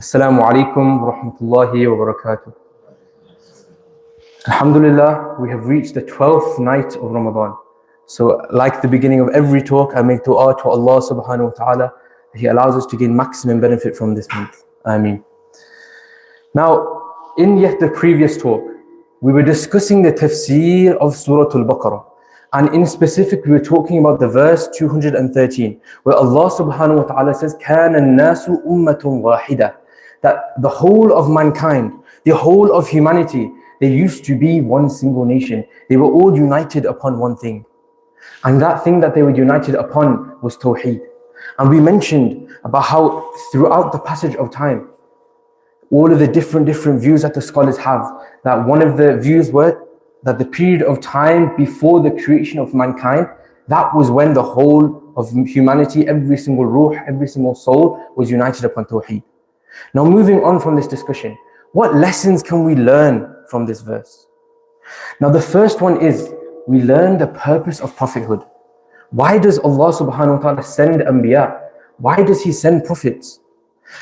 Assalamu alaikum wa rahmatullahi wa barakatuh. Alhamdulillah, we have reached the 12th night of Ramadan. So like the beginning of every talk, I make dua to Allah subhanahu wa ta'ala that He allows us to gain maximum benefit from this month. Ameen. Now, in yet the previous talk, we were discussing the tafsir of Surah Al-Baqarah. And in specific, we were talking about the verse 213, where Allah subhanahu wa ta'ala says, كَانَ النَّاسُ أُمَّةٌ وَاحِدَةٌ, that the whole of mankind, the whole of humanity, they used to be one single nation. They were all united upon one thing. And that thing that they were united upon was Tawheed. And we mentioned about how throughout the passage of time, all of the different views that the scholars have, that one of the views were that the period of time before the creation of mankind, that was when the whole of humanity, every single ruh, every single soul was united upon Tawheed. Now moving on from this discussion, what lessons can we learn from this verse? Now the first one is, we learn the purpose of prophethood. Why does Allah subhanahu wa ta'ala send anbiya? Why does He send prophets?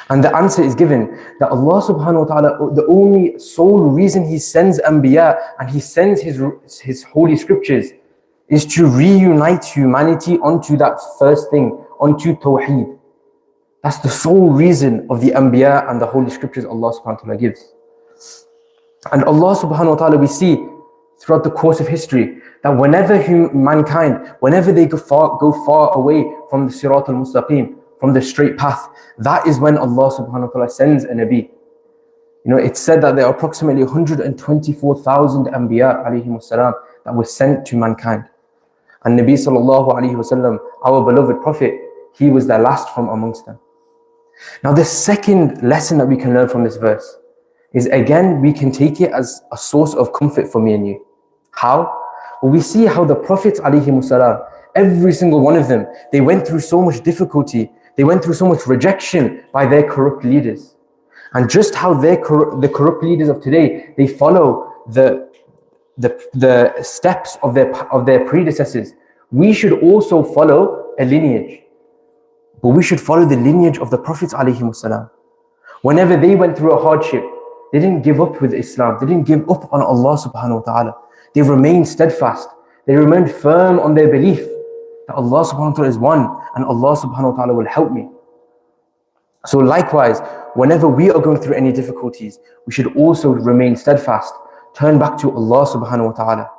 And the answer is given that Allah subhanahu wa ta'ala, the only sole reason He sends anbiya and He sends His holy scriptures is to reunite humanity onto that first thing, onto Tawheed. That's the sole reason of the anbiya and the holy scriptures Allah subhanahu wa ta'ala gives. And Allah subhanahu wa ta'ala, we see throughout the course of history that whenever mankind, whenever they go far away from the Sirat al-Mustaqim, from the straight path, that is when Allah subhanahu wa ta'ala sends a Nabi. You know, it's said that there are approximately 124,000 anbiya alayhimus salam that were sent to mankind. And Nabi sallallahu alayhi wasallam, our beloved Prophet, he was the last from amongst them. Now the second lesson that we can learn from this verse is, again, we can take it as a source of comfort for me and you. How? Well, we see how the Prophets alayhimus salam, every single one of them, they went through so much difficulty, they went through so much rejection by their corrupt leaders. And just how the corrupt leaders of today, they follow the steps of their predecessors. We should also follow a lineage. But we should follow the lineage of the Prophets alayhimus salam. Whenever they went through a hardship, they didn't give up with Islam. They didn't give up on Allah subhanahu wa ta'ala. They remained steadfast. They remained firm on their belief that Allah subhanahu wa ta'ala is one and Allah subhanahu wa ta'ala will help me. So likewise, whenever we are going through any difficulties, we should also remain steadfast, turn back to Allah subhanahu wa ta'ala.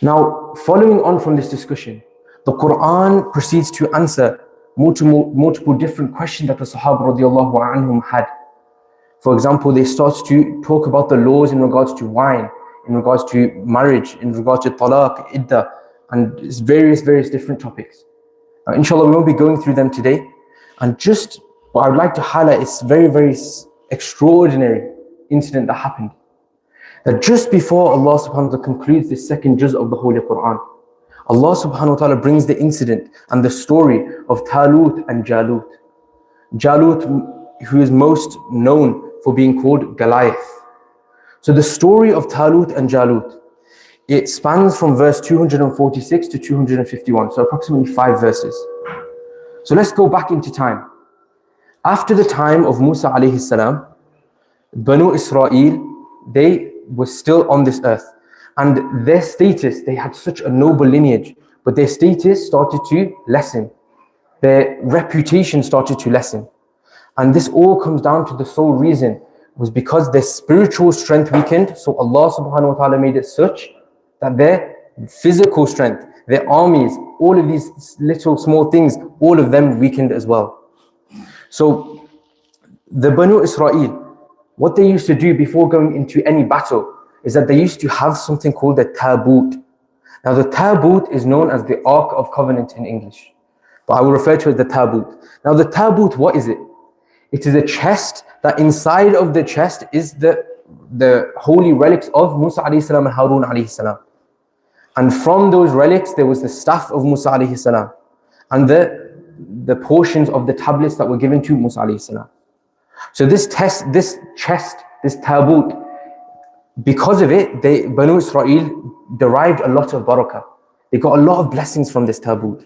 Now, following on from this discussion, the Qur'an proceeds to answer multiple different questions that the Sahaba radiallahu anhum had. For example, they start to talk about the laws in regards to wine, in regards to marriage, in regards to talaq, iddah, and various different topics. Now, inshallah, we won't be going through them today. And just what I would like to highlight is very extraordinary incident that happened. That just before Allah subhanahu wa ta'ala concludes the second juz of the Holy Qur'an, Allah subhanahu wa ta'ala brings the incident and the story of Talut and Jalut. Jalut, who is most known for being called Goliath. So the story of Talut and Jalut, it spans from verse 246 to 251, so approximately 5 verses. So let's go back into time. After the time of Musa alayhi salam, Banu Israel, they were still on this earth. And their status, they had such a noble lineage, but their status started to lessen. Their reputation started to lessen. And this all comes down to the sole reason was because their spiritual strength weakened. So Allah subhanahu wa ta'ala made it such that their physical strength, their armies, all of these little small things, all of them weakened as well. So the Banu Israel, what they used to do before going into any battle is that they used to have something called the taboot. Now the taboot is known as the Ark of Covenant in English, but I will refer to it as the taboot. Now the taboot, what is it? It is a chest that inside of the chest is the holy relics of Musa alayhi salam and Harun alayhi salam. And from those relics, there was the staff of Musa alayhi salam and the portions of the tablets that were given to Musa alayhi salam. So this chest, this taboot, because of it, Banu Israel derived a lot of barakah. They got a lot of blessings from this taboot.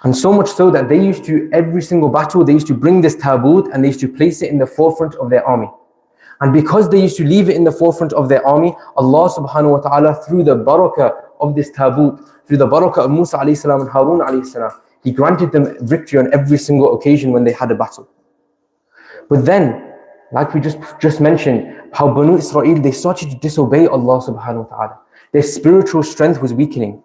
And so much so that they used to, every single battle, they used to bring this taboot and they used to place it in the forefront of their army. And because they used to leave it in the forefront of their army, Allah subhanahu wa ta'ala, through the barakah of this taboot, through the barakah of Musa alayhi salam and Harun alayhi salam, He granted them victory on every single occasion when they had a battle. But then, like we just mentioned, how Banu Israel, they started to disobey Allah subhanahu wa ta'ala. Their spiritual strength was weakening.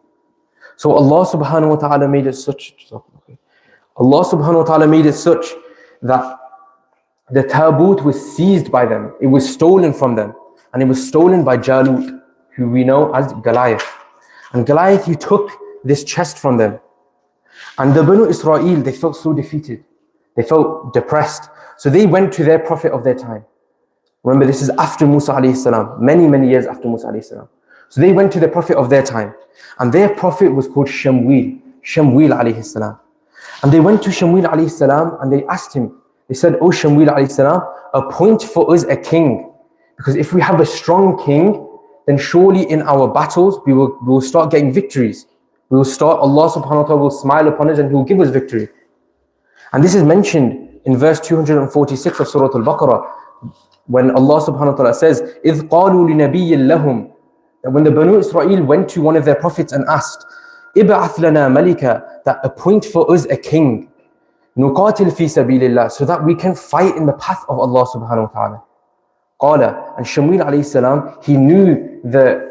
So Allah subhanahu wa ta'ala made it such, Allah subhanahu wa ta'ala made it such that the taboot was seized by them. It was stolen from them. And it was stolen by Jalut, who we know as Goliath. And Goliath, he took this chest from them. And the Banu Israel, they felt so defeated. They felt depressed. So they went to their prophet of their time. Remember, this is after Musa alayhi salam, many years after Musa alayhi salam. So they went to the prophet of their time. And their prophet was called Shamwil alayhi salam. And they went to Shamwil alayhi salam and they asked him, they said, "O Shamwil alayhi salam, appoint for us a king. Because if we have a strong king, then surely in our battles, we will start getting victories. We will start, Allah subhanahu wa ta'ala will smile upon us and He will give us victory." And this is mentioned in verse 246 of Surah Al-Baqarah, when Allah subhanahu wa ta'ala says, إِذْ قَالُوا لِنَبِيٍّ لَهُمْ, that when the Banu Israel went to one of their prophets and asked, إِبْعَثْ لَنَا مَلِكًا, that appoint for us a king, نُقَاتِلْ فِي سَبِيلِ اللَّهِ, so that we can fight in the path of Allah subhanahu wa ta'ala. قَالَ, and Shamwil alayhi salam, he knew the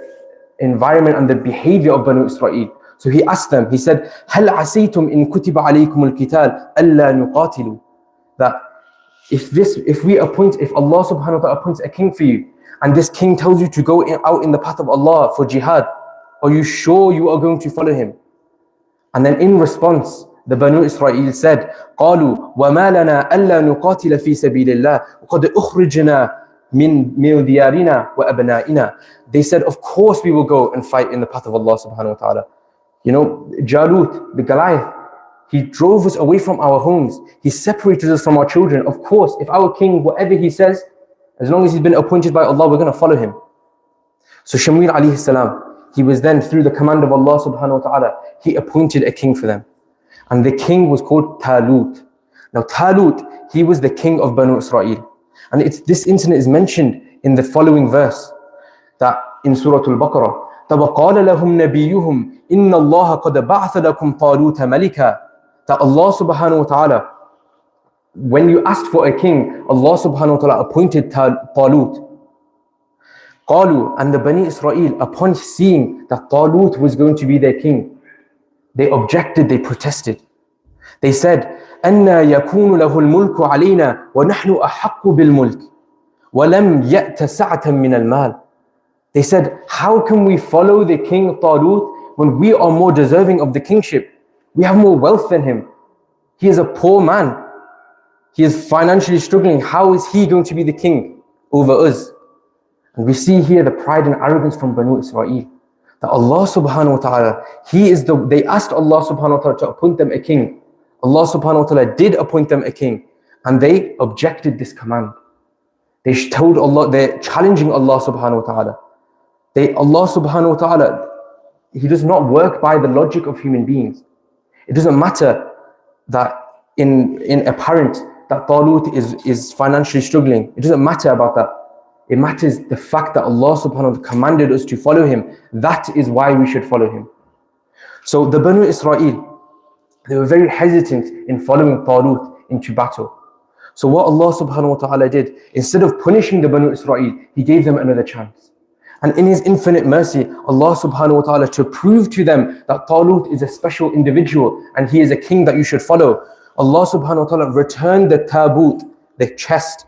environment and the behavior of Banu Israel. So he asked them, he said, هَلْ عَسَيْتُمْ إِن كُتِبَ عَلَيْكُمُ الْقِتَالِ أَلَّا نُقَاتِلُوا, that if Allah subhanahu wa ta'ala appoints a king for you, and this king tells you to go out in the path of Allah for jihad, are you sure you are going to follow him? And then in response, the Banu Israel said, قَالُوا وَمَا لَنَا أَلَّا نُقَاتِلَ فِي سَبِيلِ اللَّهِ وَقَدْ أُخْرِجْنَا مِن دِيَارِنَا وَأَبْنَائِنَا. They said, of course we will go and fight in the path of Allah subhanahu wa ta'ala. You know, Jalut, the Goliath, he drove us away from our homes. He separated us from our children. Of course, if our king, whatever he says, as long as he's been appointed by Allah, we're going to follow him. So Shamwil alayhi salam, he was then, through the command of Allah subhanahu wa ta'ala, he appointed a king for them. And the king was called Talut. Now Talut, he was the king of Banu Israel. And this incident is mentioned in the following verse, that in Surah Al-Baqarah, وَقَالَ لَهُمْ نَبِيُّهُمْ إِنَّ اللَّهَ قَدْ بَعْثَ لَكُمْ طَالُوتَ مَلِكًا, that Allah subhanahu wa ta'ala, when you asked for a king, Allah subhanahu wa ta'ala appointed Talut. قالوا, and the Bani Israel, upon seeing that Talut was going to be their king, they objected, they protested. They said, أَنَّا يَكُونُ لَهُ الْمُلْكُ عَلَيْنَا وَنَحْنُ أَحَقُّ بِالْمُلْكِ وَلَمْ يَأْتَ سَعَةً مِنَ الْمَالِ. They said, how can we follow the king Talut when we are more deserving of the kingship? We have more wealth than him. He is a poor man. He is financially struggling. How is he going to be the king over us? And we see here the pride and arrogance from Banu Israel. That Allah subhanahu wa ta'ala, they asked Allah subhanahu wa ta'ala to appoint them a king. Allah subhanahu wa ta'ala did appoint them a king. And they objected this command. They told Allah, they're challenging Allah subhanahu wa ta'ala. Allah subhanahu wa ta'ala, He does not work by the logic of human beings. It doesn't matter that in apparent that Talut is financially struggling. It doesn't matter about that. It matters the fact that Allah subhanahu wa ta'ala commanded us to follow him. That is why we should follow him. So the Banu Israel, they were very hesitant in following Talut into battle. So what Allah subhanahu wa ta'ala did, instead of punishing the Banu Israel, He gave them another chance. And in His infinite mercy, Allah subhanahu wa ta'ala, to prove to them that Talut is a special individual and he is a king that you should follow, Allah subhanahu wa ta'ala returned the taboot, the chest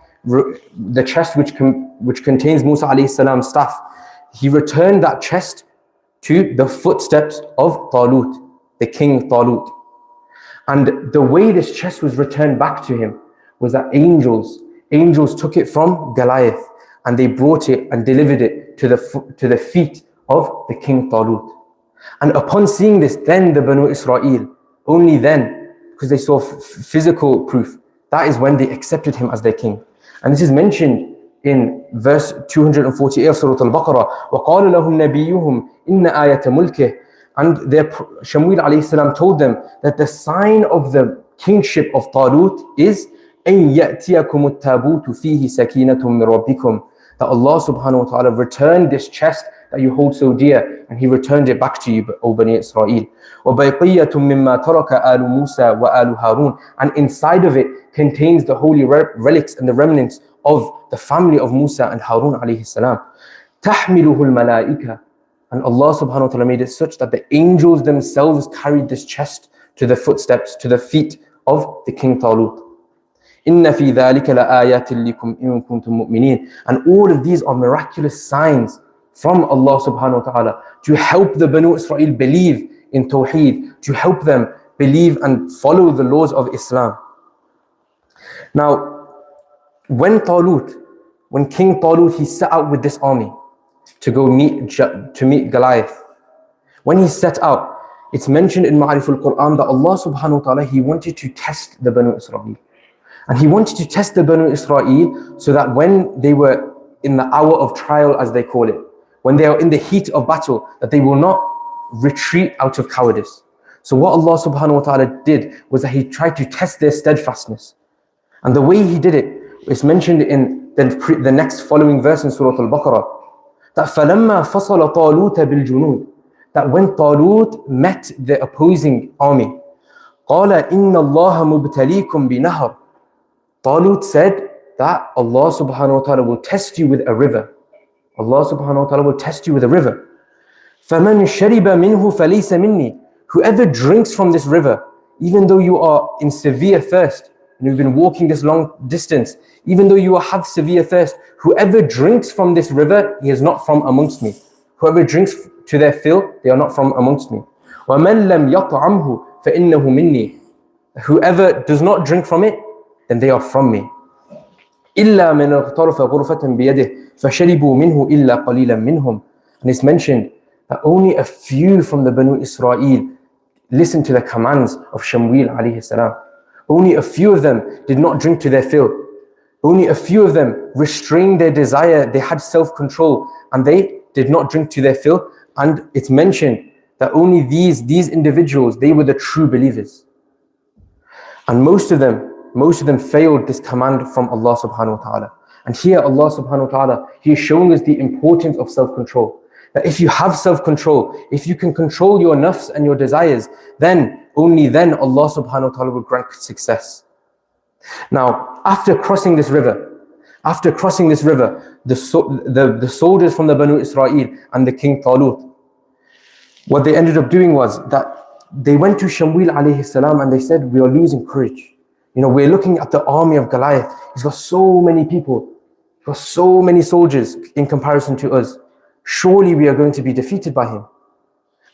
which contains Musa alayhi salam's staff. He returned that chest to the footsteps of Talut, the king Talut. And the way this chest was returned back to him was that angels took it from Goliath and they brought it and delivered it to the feet of the king Talut. And upon seeing this, then the Banu Israel, only then, because they saw physical proof, that is when they accepted him as their king. And this is mentioned in verse 248 of Surah Al-Baqarah. وَقَالَ لَهُمْ نَبِيُّهُمْ إِنَّ آيَةَ مُلْكِهِ, And Shamwil alayhi salam told them that the sign of the kingship of Talut is أَن يَأْتِيَكُمُ التَّابُوتُ فِيهِ سَكِينَةٌ مِّن رَبِّكُمْ, that Allah subhanahu wa ta'ala returned this chest that you hold so dear, and He returned it back to you, O Bani Israel. وَبَيْقِيَّةٌ مِّمَّا تَرَكَ آلُ مُوسَى وَآلُ هَارُونَ, and inside of it contains the holy relics and the remnants of the family of Musa and Harun alayhi salam. تَحْمِلُهُ الْمَلَائِكَةِ, and Allah subhanahu wa ta'ala made it such that the angels themselves carried this chest to the footsteps, to the feet of the King Talut. إِنَّ فِي ذَلِكَ لَآيَاتٍ لِكُمْ إِن كُنتُم مُؤْمِنِينَ. And all of these are miraculous signs from Allah subhanahu wa ta'ala to help the Banu Israel believe in Tawheed, to help them believe and follow the laws of Islam. Now, when King Talut, he set out with this army to go meet Goliath. When he set out, it's mentioned in Holy Qur'ān that Allah subhanahu wa ta'ala, He wanted to test the Banu Israel. And He wanted to test the Banu Israel so that when they were in the hour of trial, as they call it, when they are in the heat of battle, that they will not retreat out of cowardice. So what Allah subhanahu wa ta'ala did was that He tried to test their steadfastness. And the way He did it is mentioned in the next following verse in Surah Al-Baqarah, that فَلَمَّا فَصَلَ طَالُوتَ بِالْجُنُودِ, that when Talut met the opposing army, قَالَ إِنَّ اللَّهَ مُبْتَلِيكُمْ بِنَهَرٍ, Talut said that Allah subhanahu wa ta'ala will test you with a river. Allah subhanahu wa ta'ala will test you with a river. فَمَنْ شَرِبَ مِنْهُ فَلَيْسَ مِنِّي, whoever drinks from this river, even though you are in severe thirst, and you've been walking this long distance, even though you have severe thirst, whoever drinks from this river, he is not from amongst me. Whoever drinks to their fill, they are not from amongst me. وَمَنْ لَمْ يَطْعَمْهُ فَإِنَّهُ مِنِّي, whoever does not drink from it, then they are from me. إِلَّا مَنْ اغْتَرَفَ غُرْفَةً بِيَدِهِ فَشَرِبُوا مِنْهُ إِلَّا قَلِيلًا مِنْهُمْ. And it's mentioned that only a few from the Banu Israel listened to the commands of Shamwil alayhi salam. Only a few of them did not drink to their fill. Only a few of them restrained their desire, they had self-control, and they did not drink to their fill. And it's mentioned that only these individuals, they were the true believers. And most of them failed this command from Allah subhanahu wa ta'ala. And here Allah subhanahu wa ta'ala, He is showing us the importance of self-control. That if you have self-control, if you can control your nafs and your desires, then, only then Allah subhanahu wa ta'ala will grant success. Now, after crossing this river, the soldiers from the Banu Israel and the King Talut, what they ended up doing was that they went to Shamwil alayhi salam and they said, we are losing courage. We're looking at the army of Goliath. He's got so many people. He's got so many soldiers in comparison to us. Surely we are going to be defeated by him.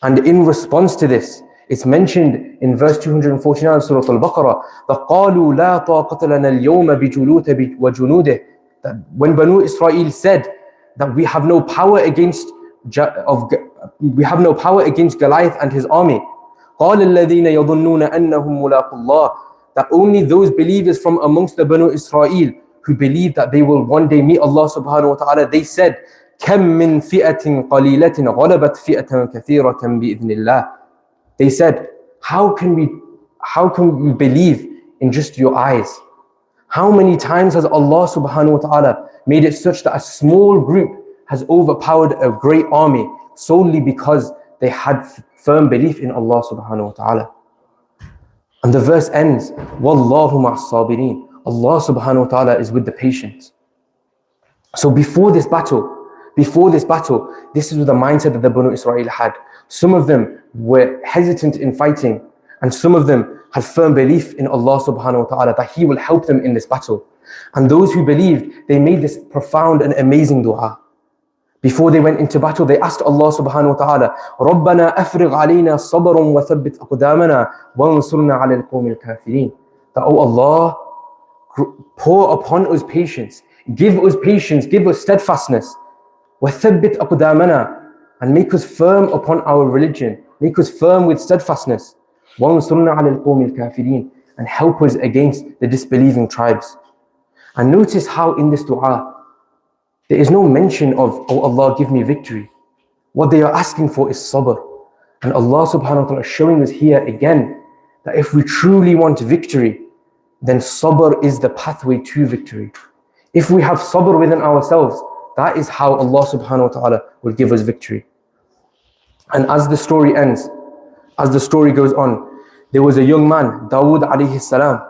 And in response to this, it's mentioned in verse 249 of Surah Al-Baqarah, that قَالُوا لَا طَاقَةَ لَنَا الْيَوْمَ بِجُلُوتَ وَجُنُودِهِ, that when Banu Israel said that we have no power against Goliath and his army, قَالَ الَّذِينَ يَظُنُّونَ أَنَّهُمْ مُلَاقُوا اللَّهِ, that only those believers from amongst the Banu Israel who believe that they will one day meet Allah subhanahu wa ta'ala, they said, كَم مِّن فِئَةٍ قَلِيلَةٍ غَلَبَتْ فِئَةً كَثِيرَةً بِإِذْنِ اللَّهِ. They said, how can we believe in just your eyes? How many times has Allah subhanahu wa ta'ala made it such that a small group has overpowered a great army solely because they had firm belief in Allah subhanahu wa ta'ala? And the verse ends, وَاللَّهُ مَعَ الصَّابِرِينَ. Allah subhanahu wa ta'ala is with the patient. So before this battle, this is the mindset that the Banu Israel had. Some of them were hesitant in fighting, and some of them had firm belief in Allah subhanahu wa ta'ala that He will help them in this battle. And those who believed, they made this profound and amazing dua. Before they went into battle, they asked Allah subhanahu wa ta'ala, رَبَّنَا أَفْرِغْ عَلَيْنَا صَبْرًا وَثَبِّتْ أَقْدَامَنَا وَانصُرْنَا عَلَى الْقَوْمِ الْكَافِرِينَ. That, oh Allah, pour upon us patience, give us patience, give us steadfastness, وَثَبِّتْ أَقْدَامَنَا, and make us firm upon our religion, make us firm with steadfastness, وَانصُرْنَا عَلَى الْقَوْمِ الْكَافِرِينَ, and help us against the disbelieving tribes. And notice how in this dua, there is no mention of, oh Allah, give me victory. What they are asking for is sabr. And Allah subhanahu wa ta'ala is showing us here again that if we truly want victory, then sabr is the pathway to victory. If we have sabr within ourselves, that is how Allah subhanahu wa ta'ala will give us victory. And as the story ends, as the story goes on, there was a young man, Dawood alayhi salam.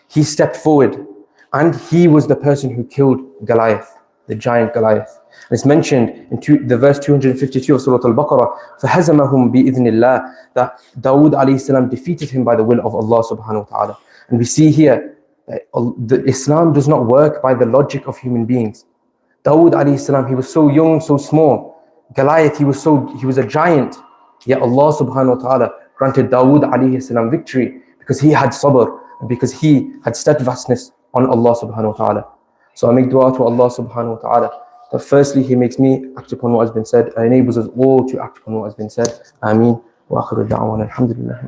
He stepped forward and he was the person who killed Goliath, the giant Goliath. And it's mentioned in the verse 252 of Surah Al-Baqarah, فَهَزَمَهُمْ بِإِذْنِ اللَّهِ, that Dawood alayhi salam defeated him by the will of Allah subhanahu wa ta'ala. And we see here that Islam does not work by the logic of human beings. Dawood alayhi salam, he was so young, so small. Goliath, he was a giant. Yet Allah subhanahu wa ta'ala granted Dawood alayhi salam victory because he had sabr, and because he had steadfastness on Allah subhanahu wa ta'ala. So I make dua to Allah subhanahu wa ta'ala that firstly He makes me act upon what has been said and enables us all to act upon what has been said. Ameen. Wa akhiru da'wana alhamdulillah.